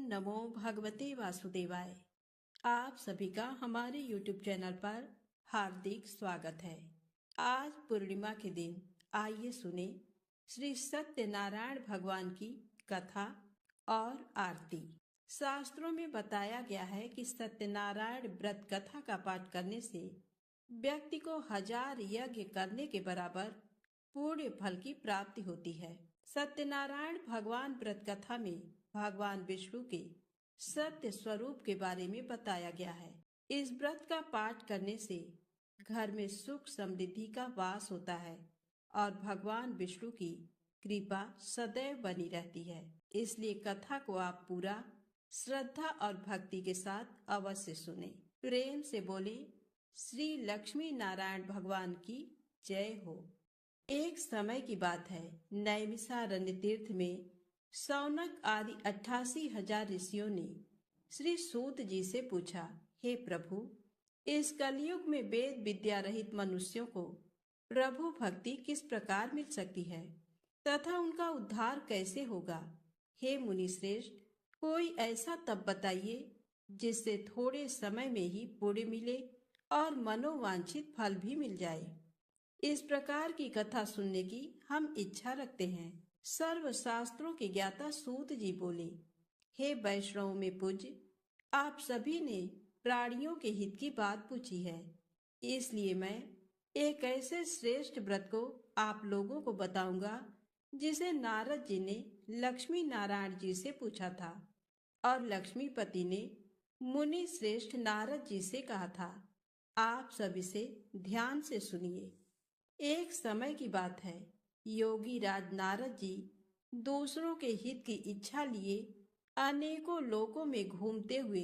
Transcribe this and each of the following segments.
नमो भगवते वासुदेवाय। आप सभी का हमारे YouTube चैनल पर हार्दिक स्वागत है। आज पूर्णिमा के दिन आइए सुने श्री सत्यनारायण भगवान की कथा और आरती। शास्त्रों में बताया गया है कि सत्यनारायण व्रत कथा का पाठ करने से व्यक्ति को 1000 यज्ञ करने के बराबर पूर्ण फल की प्राप्ति होती है। सत्यनारायण भगवान व्रत कथा में भगवान विष्णु के सत्य स्वरूप के बारे में बताया गया है। इस व्रत का पाठ करने से घर में सुख समृद्धि का वास होता है और भगवान विष्णु की कृपा सदैव बनी रहती है। इसलिए कथा को आप पूरा श्रद्धा और भक्ति के साथ अवश्य सुने। प्रेम से बोले श्री लक्ष्मी नारायण भगवान की जय हो। एक समय की बात है, नैमिषारण्य तीर्थ में शौनक आदि 88,000 ऋषियों ने श्री सूत जी से पूछा, हे प्रभु, इस कलयुग में वेद विद्या रहित मनुष्यों को प्रभु भक्ति किस प्रकार मिल सकती है तथा उनका उद्धार कैसे होगा। हे मुनि श्रेष्ठ, कोई ऐसा तप बताइए जिससे थोड़े समय में ही पुण्य मिले और मनोवांछित फल भी मिल जाए। इस प्रकार की कथा सुनने की हम इच्छा रखते हैं। सर्व शास्त्रों के ज्ञाता सूत जी बोले, हे वैष्णव में पूज्य, आप सभी ने प्राणियों के हित की बात पूछी है, इसलिए मैं एक ऐसे श्रेष्ठ व्रत को आप लोगों को बताऊंगा जिसे नारद जी ने लक्ष्मी नारायण जी से पूछा था और लक्ष्मीपति ने मुनि श्रेष्ठ नारद जी से कहा था। आप सभी से ध्यान से सुनिए। एक समय की बात है, योगी राज नारद जी दूसरों के हित की इच्छा लिए अनेकों लोकों में घूमते हुए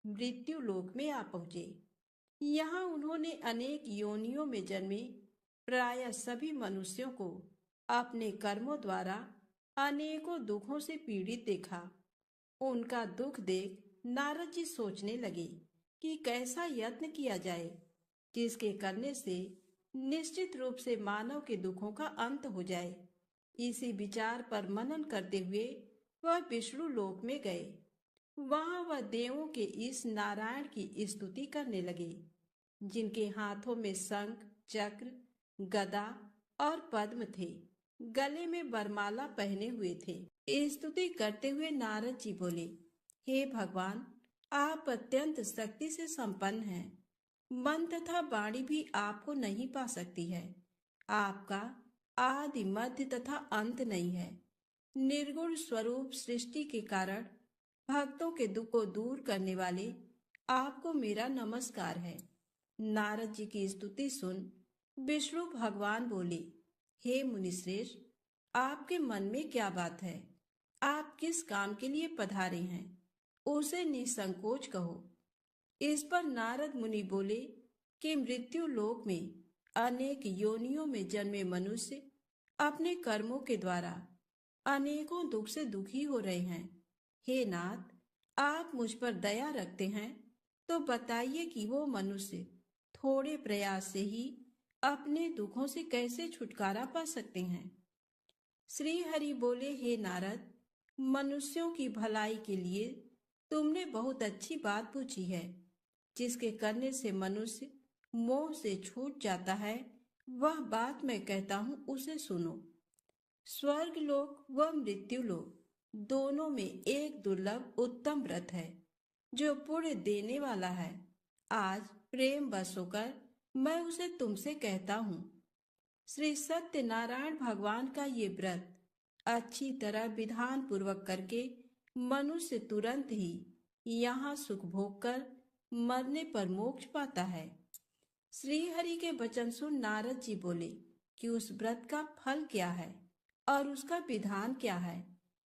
मृत्यु लोक में आ पहुंचे। यहाँ उन्होंने अनेक योनियों में जन्मे प्राय सभी मनुष्यों को अपने कर्मों द्वारा अनेकों दुखों से पीड़ित देखा। उनका दुख देख नारद जी सोचने लगे कि कैसा यत्न किया जाए जिसके करने से निश्चित रूप से मानव के दुखों का अंत हो जाए। इसी विचार पर मनन करते हुए वह विष्णु लोक में गए। वहां वह देवों के इस नारायण की स्तुति करने लगे, जिनके हाथों में शंख, चक्र, गदा और पद्म थे, गले में वरमाला पहने हुए थे। स्तुति करते हुए नारद जी बोले, हे भगवान, आप अत्यंत शक्ति से संपन्न हैं। मन तथा वाणी भी आपको नहीं पा सकती है। आपका आदि मध्य तथा अंत नहीं है। निर्गुण स्वरूप सृष्टि के कारण भक्तों के दुख को दूर करने वाले आपको मेरा नमस्कार है। नारद जी की स्तुति सुन विष्णु भगवान बोले, हे मुनिश्रेष्ठ, आपके मन में क्या बात है? आप किस काम के लिए पधारे हैं, उसे निसंकोच कहो। इस पर नारद मुनि बोले कि मृत्यु लोक में अनेक योनियों में जन्मे मनुष्य अपने कर्मों के द्वारा अनेकों दुख से दुखी हो रहे हैं। हे नाथ, आप मुझ पर दया रखते हैं तो बताइए कि वो मनुष्य थोड़े प्रयास से ही अपने दुखों से कैसे छुटकारा पा सकते हैं। श्री हरि बोले, हे नारद, मनुष्यों की भलाई के लिए तुमने बहुत अच्छी बात पूछी है। जिसके करने से मनुष्य मोह से छूट जाता है, वह बात मैं कहता हूँ, उसे सुनो। स्वर्ग लोक व मृत्यु लोक दोनों में एक दुर्लभ उत्तम व्रत है जो पुण्य देने वाला है। आज प्रेम बस होकर मैं उसे तुमसे कहता हूँ। श्री सत्यनारायण भगवान का ये व्रत अच्छी तरह विधान पूर्वक करके मनुष्य तुरंत ही यहाँ सुख भोग कर मरने पर मोक्ष पाता है। श्री हरि के वचन सुन नारद जी बोले कि उस व्रत का फल क्या है और उसका विधान क्या है।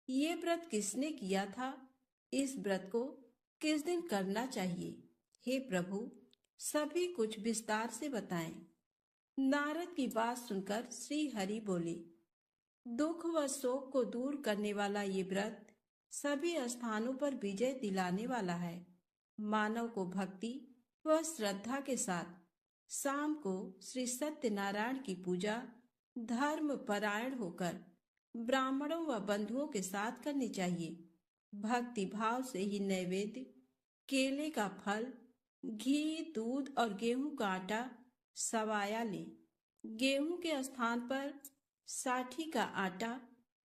ये व्रत किसने किया था? इस व्रत को किस दिन करना चाहिए? हे प्रभु, सभी कुछ विस्तार से बताएं। नारद की बात सुनकर श्री हरि बोले, दुख व शोक को दूर करने वाला ये व्रत सभी स्थानों पर विजय दिलाने वाला है। मानव को भक्ति व श्रद्धा के साथ शाम को श्री सत्यनारायण की पूजा धर्म परायण होकर ब्राह्मणों व बंधुओं के साथ करनी चाहिए। भक्ति भाव से ही नैवेद्य, केले का फल, घी, दूध और गेहूं का आटा सवाया लें। गेहूं के स्थान पर साठी का आटा,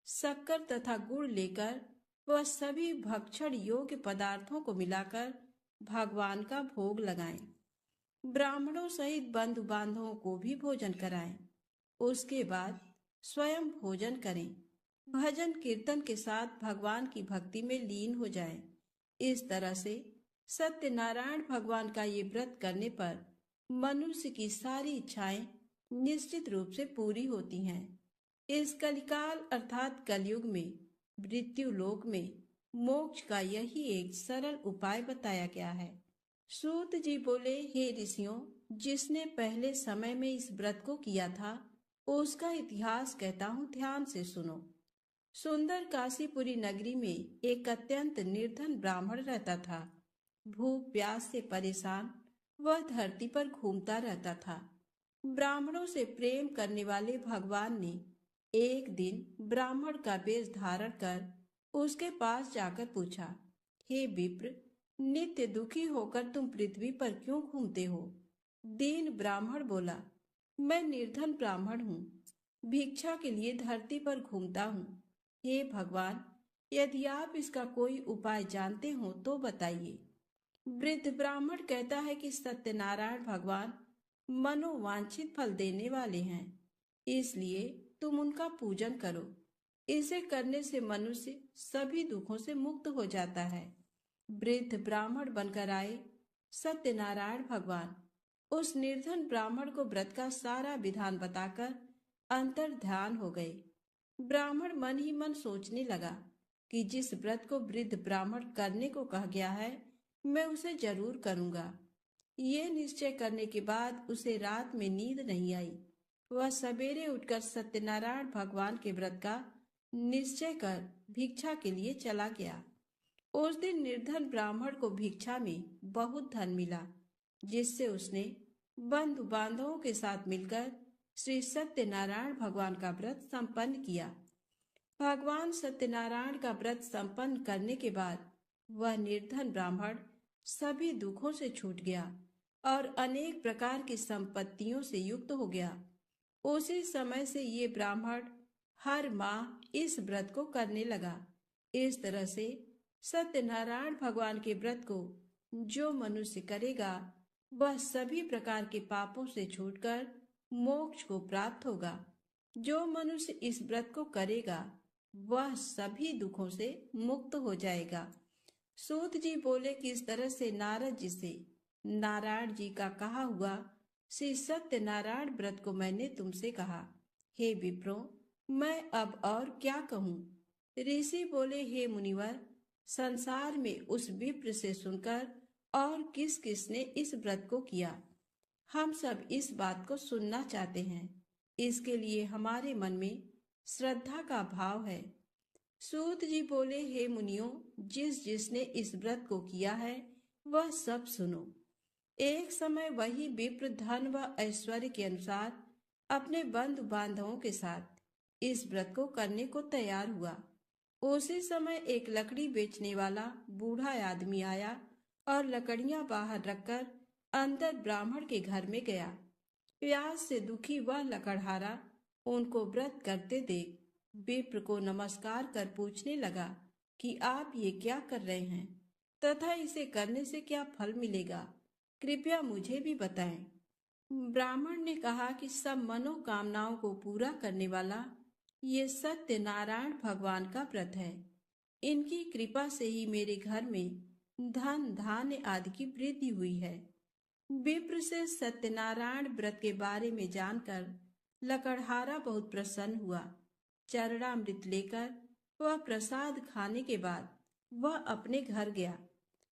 शक्कर तथा गुड़ लेकर वह सभी भक्षण योग्य पदार्थों को मिलाकर भगवान का भोग लगाएं। ब्राह्मणों सहित बंधु बांधवों को भी भोजन कराएं। उसके बाद स्वयं भोजन करें। भजन कीर्तन के साथ भगवान की भक्ति में लीन हो जाएं। इस तरह से सत्यनारायण भगवान का ये व्रत करने पर मनुष्य की सारी इच्छाएं निश्चित रूप से पूरी होती हैं। इस कलिकाल अर्थात कलयुग में मृत्यु लोक में मोक्ष का यही एक सरल उपाय बताया गया है। सूत जी बोले, हे ऋषियों, जिसने पहले समय में इस व्रत को किया था उसका इतिहास कहता हूँ, ध्यान से सुनो। सुंदर काशीपुरी नगरी में एक अत्यंत निर्धन ब्राह्मण रहता था। भूख प्यास से परेशान वह धरती पर घूमता रहता था। ब्राह्मणों से प्रेम करने वाले भगवान ने एक दिन ब्राह्मण का वेश धारण कर उसके पास जाकर पूछा, हे विप्र, नित्य दुखी होकर तुम पृथ्वी पर क्यों घूमते हो? दीन ब्राह्मण बोला, मैं निर्धन ब्राह्मण हूँ, भिक्षा के लिए धरती पर घूमता हूँ। हे भगवान, यदि आप इसका कोई उपाय जानते हो तो बताइए। वृद्ध ब्राह्मण कहता है कि सत्यनारायण भगवान मनोवांछित फल देने वाले हैं, इसलिए तुम उनका पूजन करो। इसे करने से मनुष्य सभी दुखों से मुक्त हो जाता है। वृद्ध ब्राह्मण बनकर आए सत्यनारायण भगवान उस निर्धन ब्राह्मण को व्रत का सारा विधान बताकर अंतर ध्यान हो गए। ब्राह्मण मन ही मन सोचने लगा कि जिस व्रत को वृद्ध ब्राह्मण करने को कहा गया है, मैं उसे जरूर करूंगा। ये निश्चय करने के बाद उसे रात में नींद नहीं आई। वह सवेरे उठकर सत्यनारायण भगवान के व्रत का निश्चय कर भिक्षा के लिए चला गया। उस दिन निर्धन ब्राह्मण को भिक्षा में बहुत धन मिला, जिससे उसने बंधु बांधवों के साथ मिलकर श्री सत्यनारायण भगवान का व्रत संपन्न किया। भगवान सत्यनारायण का व्रत संपन्न करने के बाद वह निर्धन ब्राह्मण सभी दुखों से छूट गया और अनेक प्रकार की संपत्तियों से युक्त हो गया। उसी समय से ये ब्राह्मण हर माह इस व्रत को करने लगा। इस तरह से सत्यनारायण भगवान के व्रत को जो मनुष्य करेगा वह सभी प्रकार के पापों से छूटकर मोक्ष को प्राप्त होगा। जो मनुष्य इस व्रत को करेगा वह सभी दुखों से मुक्त हो जाएगा। सूत जी बोले कि इस तरह से नारद जी से नारायण जी का कहा हुआ श्री सत्यनारायण व्रत को मैंने तुमसे कहा। हे विप्रो, मैं अब और क्या कहूँ? ऋषि बोले, हे मुनिवर, संसार में उस विप्र से सुनकर और किस किसने इस व्रत को किया, हम सब इस बात को सुनना चाहते हैं। इसके लिए हमारे मन में श्रद्धा का भाव है। सूत जी बोले, हे मुनियों, जिस जिसने इस व्रत को किया है वह सब सुनो। एक समय वही विप्र धन व ऐश्वर्य के अनुसार अपने बंधु बांधवों के साथ इस व्रत को करने को तैयार हुआ। उसी समय एक लकड़ी बेचने वाला बूढ़ा आदमी आया और लकड़ियां बाहर रखकर अंदर ब्राह्मण के घर में गया। प्यास से दुखी वह लकड़हारा उनको व्रत करते देख विप्र को नमस्कार कर पूछने लगा कि आप ये क्या कर रहे हैं तथा इसे करने से क्या फल मिलेगा, कृपया मुझे भी बताएं। ब्राह्मण ने कहा कि सब मनोकामनाओं को पूरा करने वाला ये सत्यनारायण भगवान का व्रत है। इनकी कृपा से ही मेरे घर में धन धान्य आदि की वृद्धि हुई है। विप्र से सत्यनारायण व्रत के बारे में जानकर लकड़हारा बहुत प्रसन्न हुआ। चरणामृत लेकर वह प्रसाद खाने के बाद वह अपने घर गया।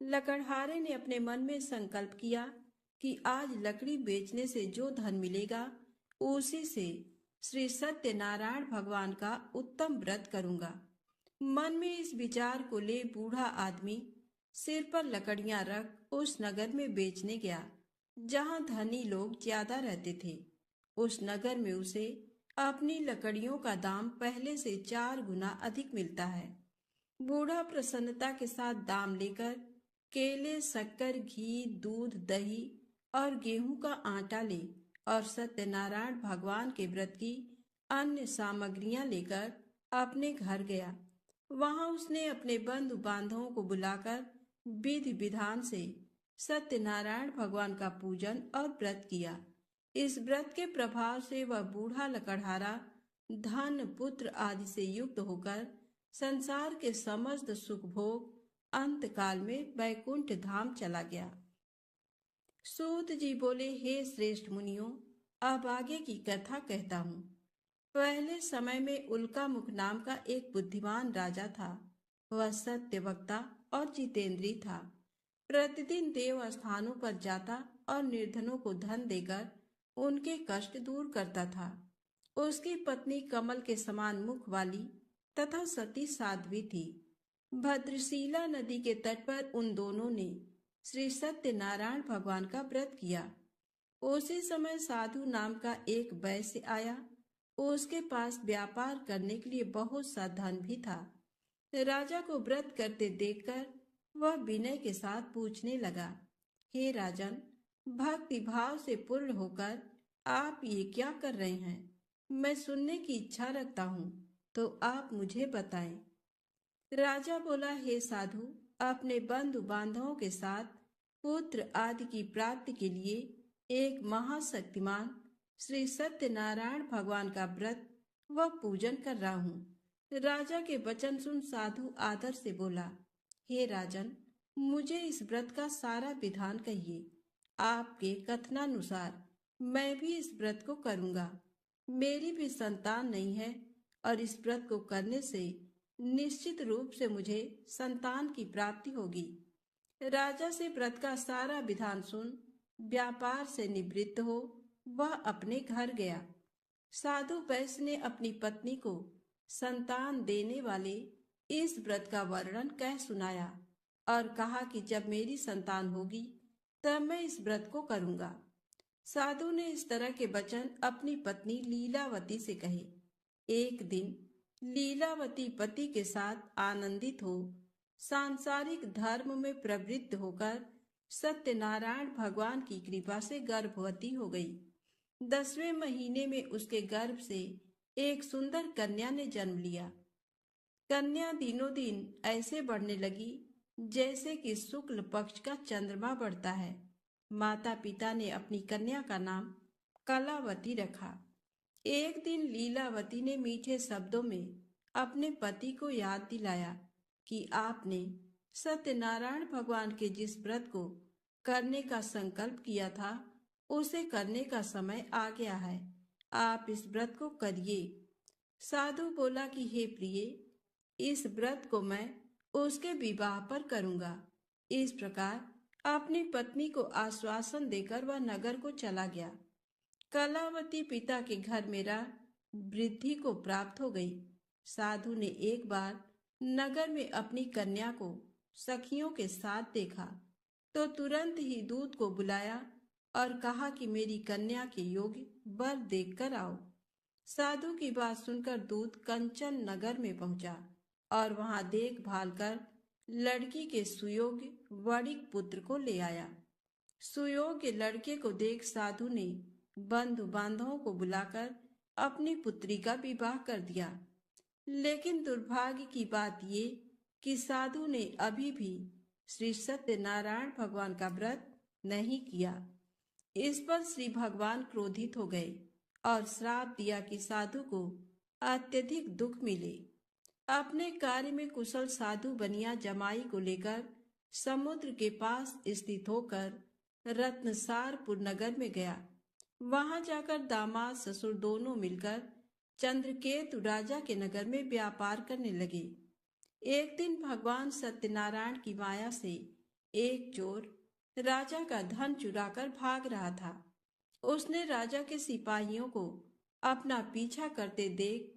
लकड़हारे ने अपने मन में संकल्प किया कि आज लकड़ी बेचने से जो धन मिलेगा उसी से श्री सत्यनारायण भगवान का उत्तम व्रत करूंगा। मन में इस विचार को ले बूढ़ा आदमी सिर पर लकड़ियां रख उस नगर में बेचने गया जहां धनी लोग ज्यादा रहते थे। उस नगर में उसे अपनी लकड़ियों का दाम पहले से 4 गुना अधिक मिलता है। बूढ़ा प्रसन्नता के साथ दाम लेकर केले, शक्कर, घी, दूध, दही और गेहूं का आटा ले और सत्यनारायण भगवान के व्रत की अन्य सामग्रियां लेकर अपने घर गया। वहां उसने अपने बंधु बांधवों को बुलाकर विधि विधान से सत्यनारायण भगवान का पूजन और व्रत किया। इस व्रत के प्रभाव से वह बूढ़ा लकड़हारा धन, पुत्र आदि से युक्त होकर संसार के समस्त सुख भोग अंत काल में वैकुंठ धाम चला गया। सूत जी बोले, हे श्रेष्ठ मुनियों, अब आगे की कथा कहता हूँ। पहले समय में उल्का मुख नाम का एक बुद्धिमान राजा था। वह सत्य वक्ता और जितेंद्री था। प्रतिदिन देव स्थानों पर जाता और निर्धनों को धन देकर उनके कष्ट दूर करता था। उसकी पत्नी कमल के समान मुख वाली तथा सती साध्वी थी। भद्रशिला नदी के तट पर उन दोनों ने श्री सत्यनारायण भगवान का व्रत किया। उसी समय साधु नाम का एक वैश्य आया। उसके पास व्यापार करने के लिए बहुत सा धन भी था। राजा को व्रत करते देखकर वह विनय के साथ पूछने लगा, हे राजन, भक्ति भाव से पूर्ण होकर आप ये क्या कर रहे हैं? मैं सुनने की इच्छा रखता हूँ, तो आप मुझे बताएं। राजा बोला, हे साधु, अपने बंधु बांधवों के साथ पुत्र आदि की प्राप्ति के लिए एक महाशक्तिमान श्री सत्यनारायण भगवान का व्रत व पूजन कर रहा हूँ। राजा के वचन सुन साधु आदर से बोला, हे राजन, मुझे इस व्रत का सारा विधान कहिए। आपके कथनानुसार मैं भी इस व्रत को करूँगा। मेरी भी संतान नहीं है और इस व्रत को करने से निश्चित रूप से मुझे संतान की प्राप्ति होगी। राजा से व्रत का सारा विधान सुन व्यापार से निवृत्त हो वह अपने घर गया। साधु वैश्य ने अपनी पत्नी को संतान देने वाले इस व्रत का वर्णन कह सुनाया और कहा कि जब मेरी संतान होगी तब मैं इस व्रत को करूंगा। साधु ने इस तरह के वचन अपनी पत्नी लीलावती से कहे। एक दिन लीलावती पति के साथ आनंदित हो सांसारिक धर्म में प्रवृत्त होकर सत्यनारायण भगवान की कृपा से गर्भवती हो गई। 10वें महीने में उसके गर्भ से एक सुंदर कन्या ने जन्म लिया। कन्या दिनों दिन ऐसे बढ़ने लगी जैसे कि शुक्ल पक्ष का चंद्रमा बढ़ता है। माता पिता ने अपनी कन्या का नाम कलावती रखा। एक दिन लीलावती ने मीठे शब्दों में अपने पति को याद दिलाया कि आपने सत्यनारायण भगवान के जिस व्रत को करने का संकल्प किया था उसे करने का समय आ गया है। आप इस व्रत को करिए। साधु बोला कि हे प्रिय, इस व्रत को मैं उसके विवाह पर करूंगा। इस प्रकार अपनी पत्नी को आश्वासन देकर वह नगर को चला गया। कलावती पिता के घर में रह वृद्धि को प्राप्त हो गई। साधु ने एक बार नगर में अपनी कन्या को सखियों के साथ देखा तो तुरंत ही दूत को बुलाया और कहा कि मेरी कन्या के योग्य वर देखकर आओ। साधु की बात सुनकर दूत कंचन नगर में पहुंचा और वहां देखभाल कर लड़की के सुयोग्य वणिक पुत्र को ले आया। सुयोग्य लड़के को देख साधु ने बंधु बांधवों को बुलाकर अपनी पुत्री का विवाह कर दिया। लेकिन दुर्भाग्य की बात ये कि साधु ने अभी भी श्री सत्यनारायण भगवान का व्रत नहीं किया। इस पर श्री भगवान क्रोधित हो गए और श्राप दिया कि साधु को अत्यधिक दुख मिले। अपने कार्य में कुशल साधु बनिया जमाई को लेकर समुद्र के पास स्थित होकर रत्नसारपुर नगर में गया। वहां जाकर दामाद ससुर दोनों मिलकर चंद्रकेतु राजा के नगर में व्यापार करने लगे। एक दिन भगवान सत्यनारायण की माया से एक चोर राजा का धन चुराकर भाग रहा था। उसने राजा के सिपाहियों को अपना पीछा करते देख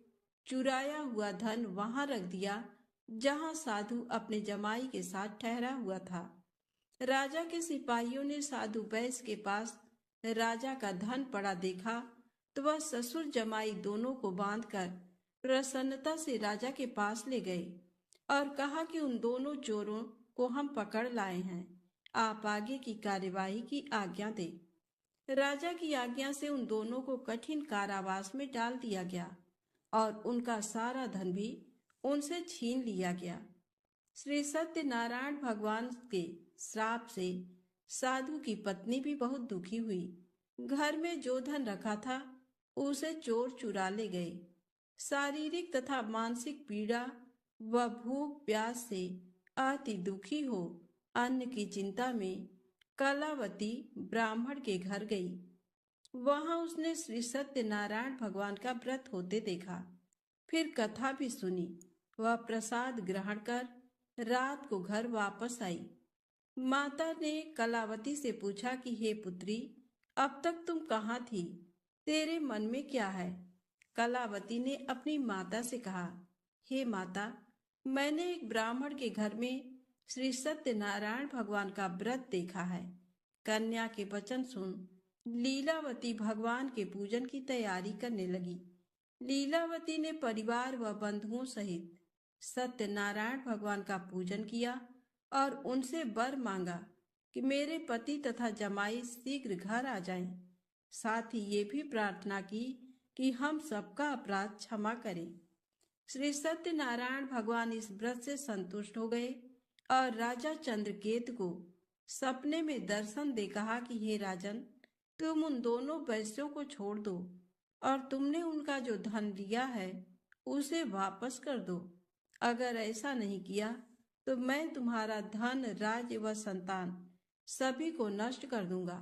चुराया हुआ धन वहां रख दिया जहां साधु अपने जमाई के साथ ठहरा हुआ था। राजा के सिपाहियों ने साधु वैश्य के पास राजा का धन पड़ा देखा तो वह ससुर जमाई दोनों को बांधकर प्रसन्नता से राजा के पास ले गए। और कहा कि उन दोनों चोरों को हम पकड़ लाए हैं, आप आगे की कार्यवाही की आज्ञा दें। राजा की आज्ञा से उन दोनों को कठिन कारावास में डाल दिया गया और उनका सारा धन भी उनसे छीन लिया गया। श्री सत्यनारायण भगवान के श्राप से साधु की पत्नी भी बहुत दुखी हुई। घर में जो धन रखा था उसे चोर चुरा ले गए। शारीरिक तथा मानसिक पीड़ा व भूख प्यास से अति दुखी हो अन्न की चिंता में कलावती ब्राह्मण के घर गई। वहां उसने श्री सत्यनारायण भगवान का व्रत होते देखा। फिर कथा भी सुनी। वह प्रसाद ग्रहण कर रात को घर वापस आई। माता ने कलावती से पूछा कि हे पुत्री, अब तक तुम कहाँ थी? तेरे मन में क्या है? कलावती ने अपनी माता से कहा, हे माता, मैंने एक ब्राह्मण के घर में श्री सत्यनारायण भगवान का व्रत देखा है। कन्या के वचन सुन लीलावती भगवान के पूजन की तैयारी करने लगी। लीलावती ने परिवार व बंधुओं सहित सत्यनारायण भगवान का पूजन किया और उनसे वर मांगा कि मेरे पति तथा जमाई शीघ्र घर आ जाएं। साथ ही ये भी प्रार्थना की कि हम सबका अपराध क्षमा करें। श्री सत्यनारायण भगवान इस व्रत से संतुष्ट हो गए और राजा चंद्रकेतु को सपने में दर्शन दे कहा कि हे राजन, तुम उन दोनों वैश्यों को छोड़ दो और तुमने उनका जो धन लिया है उसे वापस कर दो। अगर ऐसा नहीं किया तो मैं तुम्हारा धन, राज्य व संतान सभी को नष्ट कर दूंगा।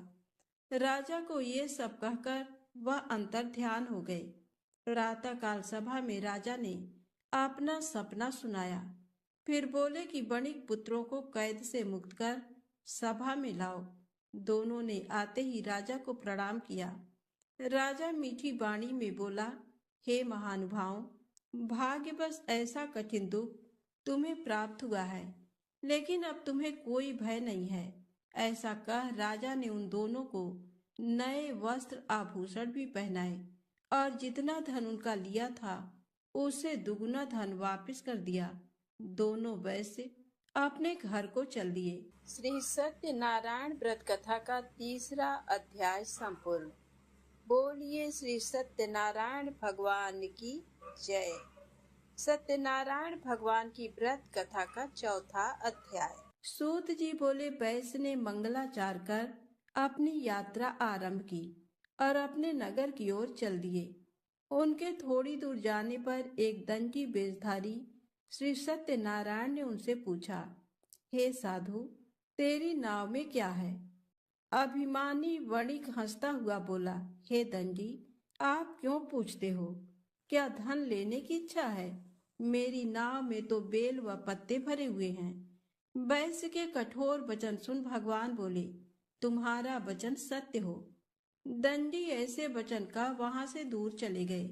राजा को ये सब कहकर वह अंतर ध्यान हो गए। प्रातःकाल सभा में राजा ने अपना सपना सुनाया। फिर बोले कि वणिक पुत्रों को कैद से मुक्त कर सभा में लाओ। दोनों ने आते ही राजा को प्रणाम किया। राजा मीठी वाणी में बोला, हे महानुभाव, भाग्यवश ऐसा कठिन दुख तुम्हें प्राप्त हुआ है, लेकिन अब तुम्हें कोई भय नहीं है। ऐसा कह राजा ने उन दोनों को नए वस्त्र आभूषण भी पहनाए और जितना धन उनका लिया था उससे दुगुना धन वापस कर दिया। दोनों वैश्य अपने घर को चल दिए। श्री सत्यनारायण व्रत कथा का 3रा अध्याय संपूर्ण। बोलिए श्री सत्यनारायण भगवान की जय। सत्यनारायण भगवान की व्रत कथा का 4था अध्याय। सूत जी बोले, वैश्य ने मंगलाचार कर अपनी यात्रा आरंभ की और अपने नगर की ओर चल दिए। उनके थोड़ी दूर जाने पर एक दंडी वेशधारी श्री सत्यनारायण ने उनसे पूछा, हे साधु, तेरी नाव में क्या है? अभिमानी वणिक हंसता हुआ बोला, हे दंडी, आप क्यों पूछते हो? क्या धन लेने की इच्छा है? मेरी नाव में तो बेल व पत्ते भरे हुए हैं। वैश्य के कठोर वचन सुन भगवान बोले, तुम्हारा वचन सत्य हो। दंडी ऐसे वचन का वहां से दूर चले गए।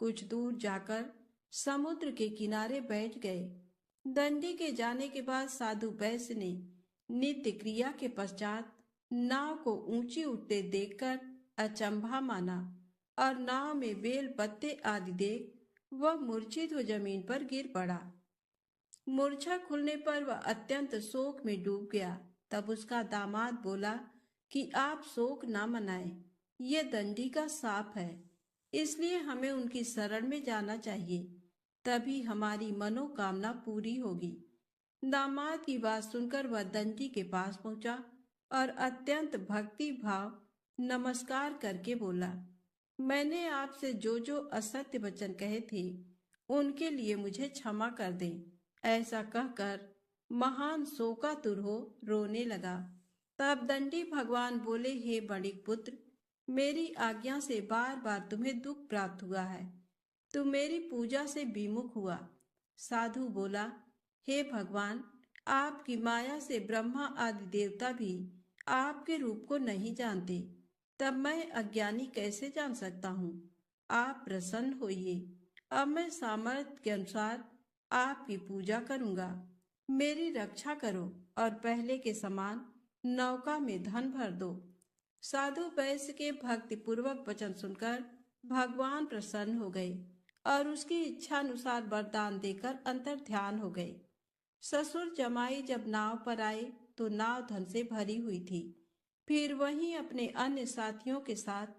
कुछ दूर जाकर समुद्र के किनारे बैठ गए। दंडी के जाने के बाद साधु वैश्य ने नित्य क्रिया के पश्चात नाव को ऊंची उठते देखकर अचंभा माना और नाव में बेल पत्ते आदि देख वह मूर्छित हो जमीन पर गिर पड़ा। मूर्छा खुलने पर वह अत्यंत शोक में डूब गया। तब उसका दामाद बोला कि आप शोक ना मनाएं, ये दंडी का शाप है, इसलिए हमें उनकी शरण में जाना चाहिए, तभी हमारी मनोकामना पूरी होगी। दामाद की बात सुनकर वह दंडी के पास पहुंचा और अत्यंत भक्ति भाव नमस्कार करके बोला, मैंने आपसे जो जो असत्य वचन कहे थे उनके लिए मुझे क्षमा कर दें। ऐसा कहकर महान शोकातुर हो रोने लगा। तब दंडी भगवान बोले, हे वणिक पुत्र, मेरी आज्ञा से बार बार तुम्हें दुख प्राप्त हुआ है। तुम मेरी पूजा से विमुख हुआ। साधु बोला, हे भगवान, आपकी माया से ब्रह्मा आदि देवता भी आपके रूप को नहीं जानते, तब मैं अज्ञानी कैसे जान सकता हूँ? आप प्रसन्न होइए। अब मैं सामर्थ्य के अनुसार आपकी पूजा करूँगा। मेरी रक्षा करो और पहले के समान नौका में धन भर दो। साधु वैश्य के भक्ति पूर्वक वचन सुनकर भगवान प्रसन्न हो गए और उसकी इच्छा अनुसार वरदान देकर अंतर ध्यान हो गए। ससुर जमाई जब नाव पर आए तो नाव धन से भरी हुई थी। फिर वहीं अपने अन्य साथियों के साथ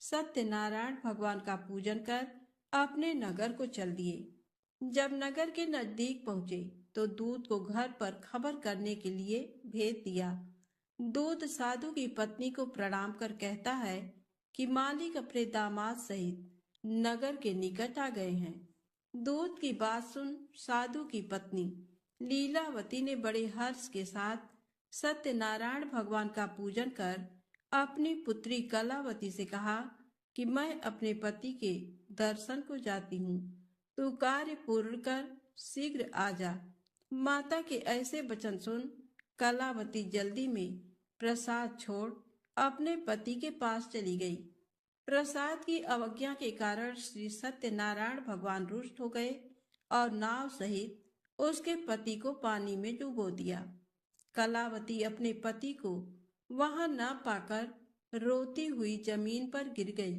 सत्यनारायण भगवान का पूजन कर अपने नगर को चल दिए। जब नगर के नजदीक पहुंचे तो दूत को घर पर खबर करने के लिए भेज दिया। दूत साधु की पत्नी को प्रणाम कर कहता है कि मालिक अपने दामाद सहित नगर के निकट आ गए हैं। दूत की बात सुन साधु की पत्नी लीलावती ने बड़े हर्ष के साथ सत्यनारायण भगवान का पूजन कर अपनी पुत्री कलावती से कहा कि मैं अपने पति के दर्शन को जाती हूँ, तू कार्य पूर्ण कर शीघ्र आ जा। माता के ऐसे वचन सुन कलावती जल्दी में प्रसाद छोड़ अपने पति के पास चली गई। प्रसाद की अवज्ञा के कारण श्री सत्यनारायण भगवान रुष्ट हो गए और नाव सहित उसके पति को पानी में डुबो दिया। कलावती अपने पति को वहां न पाकर रोती हुई जमीन पर गिर गई।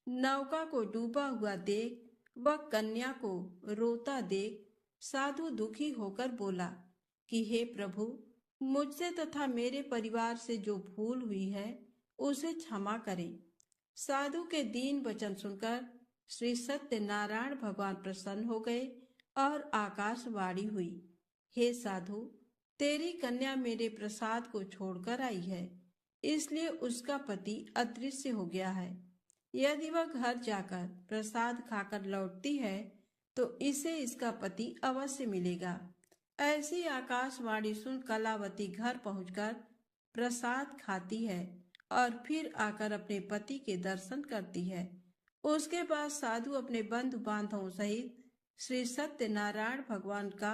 नौका को डूबा हुआ देख वह कन्या को रोता देख साधु दुखी होकर बोला कि हे प्रभु, मुझसे तथा मेरे परिवार से जो भूल हुई है उसे क्षमा करें। साधु के दीन वचन सुनकर श्री सत्यनारायण भगवान प्रसन्न हो गए और आकाशवाणी हुई, हे साधु, तेरी कन्या मेरे प्रसाद को छोड़कर आई है, इसलिए उसका पति अदृश्य हो गया है। यदि वह घर जाकर प्रसाद खाकर लौटती है तो इसे इसका पति अवश्य मिलेगा। ऐसी आकाशवाणी सुन कलावती घर पहुंचकर प्रसाद खाती है और फिर आकर अपने पति के दर्शन करती है। उसके बाद साधु अपने बंधु बांधवों सहित श्री सत्यनारायण भगवान का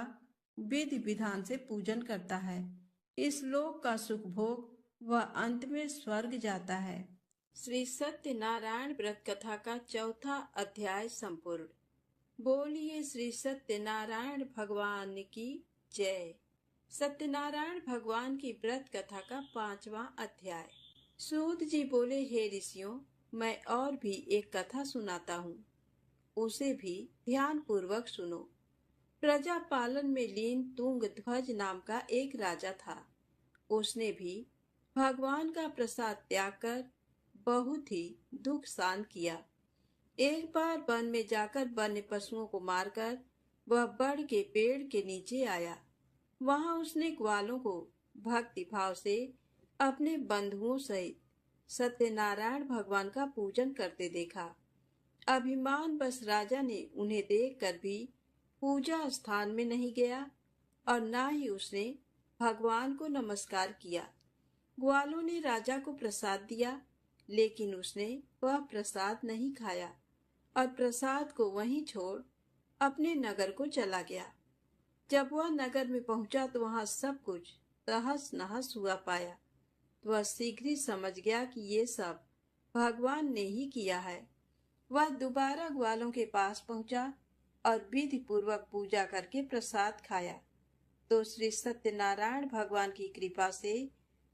विधि विधान से पूजन करता है। इस लोक का सुख भोग वह अंत में स्वर्ग जाता है। श्री सत्यनारायण व्रत कथा का चौथा अध्याय संपूर्ण। बोलिए श्री सत्यनारायण भगवान की जय। सत्यनारायण भगवान की व्रत कथा का 5वां अध्याय। सूत जी बोले, हे ऋषियों, मैं और भी एक कथा सुनाता हूँ, उसे भी ध्यान पूर्वक सुनो। प्रजा पालन में लीन तुंगध्वज नाम का एक राजा था। उसने भी भगवान का प्रसाद त्याग कर बहुत ही दुख सहन किया। एक बार वन में जाकर वन्य पशुओं को मारकर वह बड़ के पेड़ के नीचे आया। वहां उसने ग्वालों को भक्ति भाव से अपने बंधुओं सहित सत्यनारायण भगवान का पूजन करते देखा। अभिमान बस राजा ने उन्हें देखकर भी पूजा स्थान में नहीं गया और ना ही उसने भगवान को नमस्कार किया। ग्वालों ने राजा को प्रसाद दिया, लेकिन उसने वह प्रसाद नहीं खाया और प्रसाद को वहीं छोड़ अपने नगर को चला गया। जब वह नगर में पहुंचा तो वहां सब कुछ तहस नहस हुआ पाया। वह शीघ्र ही समझ गया कि ये सब भगवान ने ही किया है। वह दोबारा ग्वालों के पास पहुंचा और विधि पूर्वक पूजा करके प्रसाद खाया तो श्री सत्यनारायण भगवान की कृपा से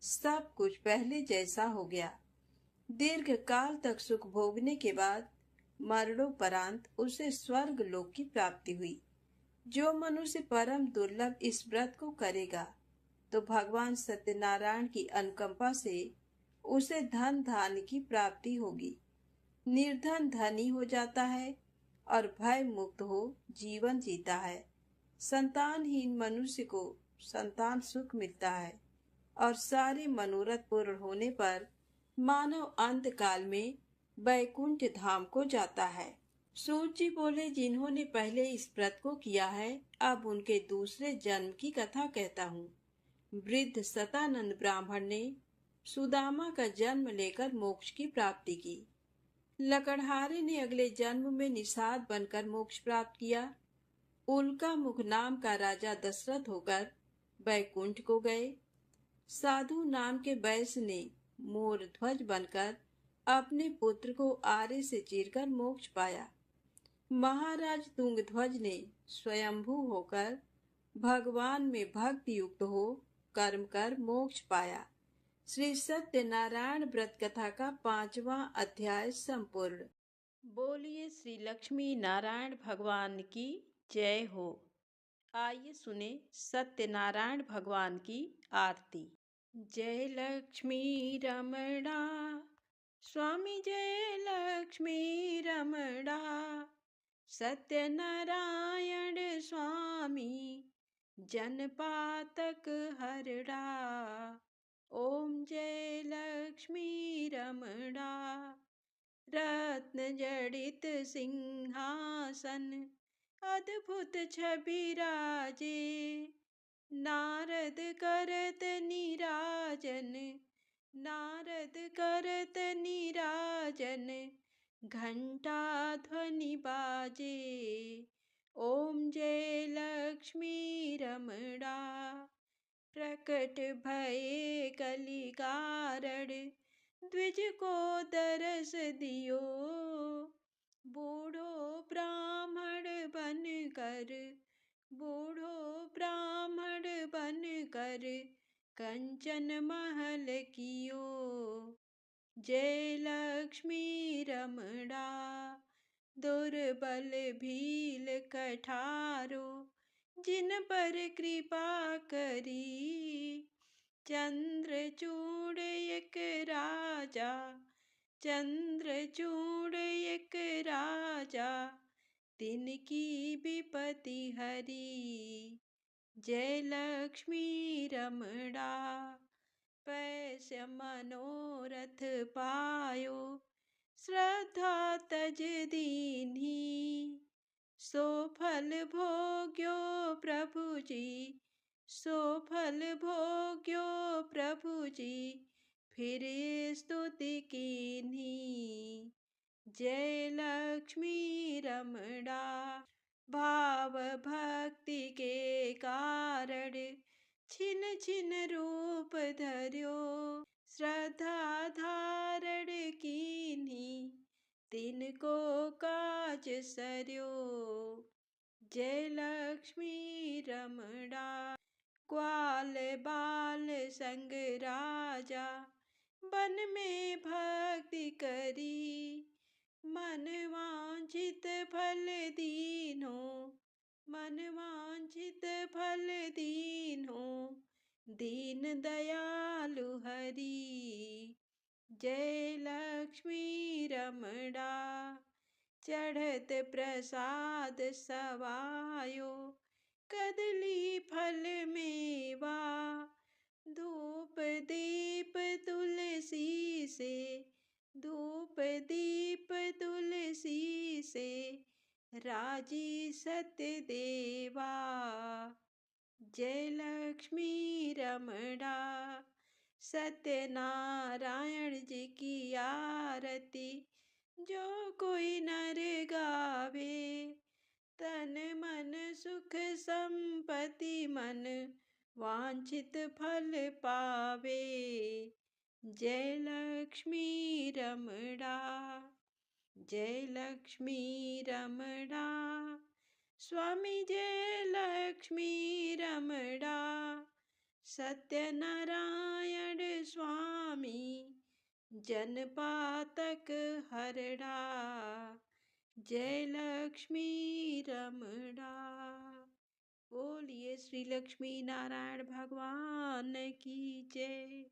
सब कुछ पहले जैसा हो गया। दीर्घ काल तक सुख भोगने के बाद मरणोपरांत उसे स्वर्ग लोक की प्राप्ति हुई। जो मनुष्य परम दुर्लभ इस व्रत को करेगा तो भगवान सत्यनारायण की अनुकंपा से उसे धन धान्य की प्राप्ति होगी। निर्धन धनी हो जाता है और भय मुक्त हो जीवन जीता है। संतानहीन मनुष्य को संतान सुख मिलता है और सारे मनोरथ पूर्ण होने पर मानव अंत काल में वैकुंठ धाम को जाता है। सूत जी बोले, जिन्होंने पहले इस व्रत को किया है अब उनके दूसरे जन्म की कथा कहता हूँ। वृद्ध सतानंद ब्राह्मण ने सुदामा का जन्म लेकर मोक्ष की प्राप्ति की। लकड़हारे ने अगले जन्म में निषाद बनकर मोक्ष प्राप्त किया। उल्का मुख नाम का राजा दशरथ होकर वैकुंठ को गए। साधु नाम के वैश्य ने मोर ध्वज बनकर अपने पुत्र को आरे से चीरकर मोक्ष पाया। महाराज तुंगध्वज ने स्वयंभू होकर भगवान में भक्ति युक्त हो कर्म कर मोक्ष पाया। श्री सत्यनारायण व्रत कथा का 5वां अध्याय संपूर्ण। बोलिए श्री लक्ष्मी नारायण भगवान की जय हो। आइए सुने सत्यनारायण भगवान की आरती। जय लक्ष्मी रमणा, स्वामी जय लक्ष्मी रमणा, सत्यनारायण स्वामी जनपातक हरड़ा। ओम जय लक्ष्मी रमणा, रत्न जड़ित सिंहासन अद्भुत छवि राजे, नारद करत नीराजन, नारद करत नीराजन, घंटा ध्वनि बाजे। ओम जय लक्ष्मी रमणा, प्रकट भये कलि कारण, द्विज को दरस दियो, बूढ़ो ब्राह्मण बन कर, बूढ़ो ब्राह्मण बन कर, कंचन महल कियो। जय लक्ष्मी रमणा, दुर्बल भील कठारो, जिन पर कृपा करी, चंद्रचूड़ एक राजा, चंद्रचूड़ एक राजा, तिनकी विपत्ति हरी। जय लक्ष्मी रमणा, पैस्य मनोरथ पायो, श्रद्धा तज दीन्ही, सो फल भोग्यो प्रभु जी, सो फल भोग्यो प्रभु जी, फिर स्तुति कीन्ही। जय लक्ष्मी रमणा, भाव भक्ति के कारण, छिन छिन रूप धर्यो, श्रद्धा धारण कीन्ही, तिनको काज सर्यो। जय लक्ष्मी रमणा, ग्वाल बाल संग राजा, वन में भक्ति करी, मन वांछित फल दीन्हो, मन वांछित फल दीन्हो, दीन दयालु हरि। जय लक्ष्मी रमणा, चढ़त प्रसाद सवायो, कदली फल मेवा, धूप दीप तुलसी से, धूप दीप तुलसी से, राजी सत्य देवा। जय लक्ष्मी रमणा, सत्यनारायण जी की आरती जो कोई नर गावे, तन मन सुख संपत्ति मन वांछित फल पावे। जय लक्ष्मी रमणा, जय लक्ष्मी रमणा, स्वामी जय लक्ष्मी रमणा, सत्यनारायण स्वामी जनपातक हरड़ा। जय लक्ष्मी रमणा। बोलिए श्री लक्ष्मी नारायण भगवान की जय।